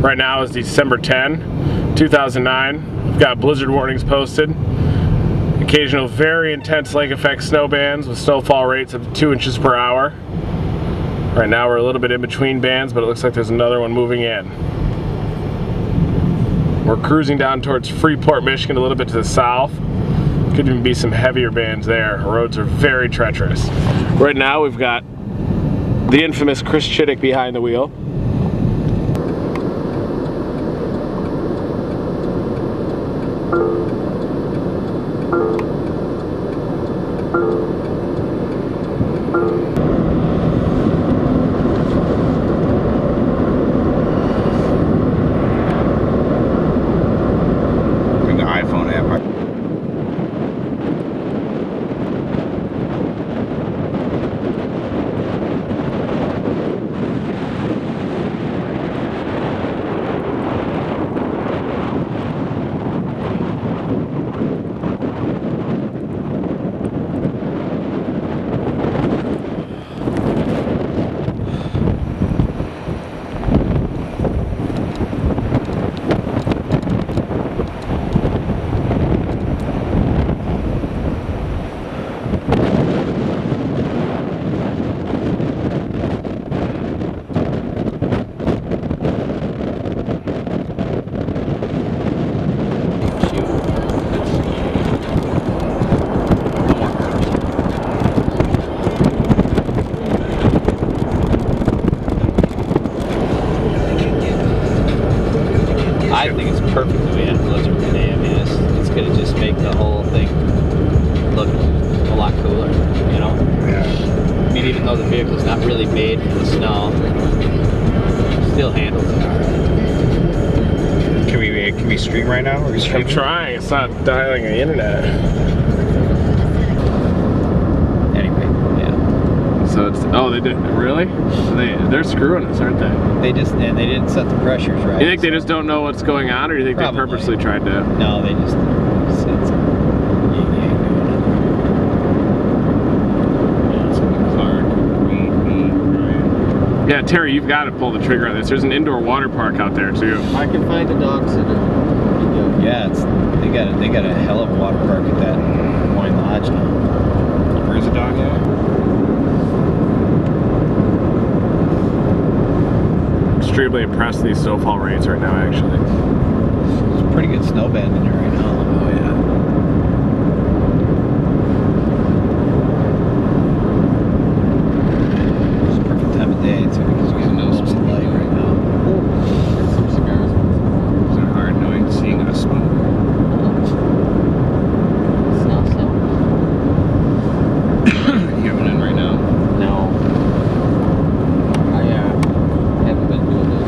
Right now is December 10, 2009. We've got blizzard warnings posted. Occasional very intense lake effect snow bands with snowfall rates of 2 inches per hour. Right now we're a little bit in between bands, but it looks like there's another one moving in. We're cruising down towards Freeport, Michigan, a little bit to the south. Could even be some heavier bands there. Roads are very treacherous. Right now we've got the infamous Chris Chittick behind the wheel. I think it's perfect that we had blizzard today. I mean, it's going to just make the whole thing look a lot cooler, you know? Yeah. I mean, even though the vehicle's not really made for the snow, it still handles it all right. Can we stream right now? I'm trying. It's not dialing the internet. Anyway, yeah. So it's they did really? They're screwing us, aren't they? They didn't set the pressures right. You think they just don't know what's going on, or do you think Probably. they purposely tried to? No, they just said some yin-yang doing it. Yeah, it's gonna be Clark, Ryan. Yeah, Terry, you've got to pull the trigger on this. There's an indoor water park out there too. I can find a dog sitter. Yeah, they got a hell of a water park at that Wine Lodge now. Where's the dog at? Extremely impressed with these snowfall rates right now, actually. There's a pretty good snow band in there right now. Oh yeah. It's a perfect time of day too because you get most light right now. Some cigars. Is it hard knowing seeing us smoke? You having in right now? No. I haven't been doing this.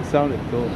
Sounded cool.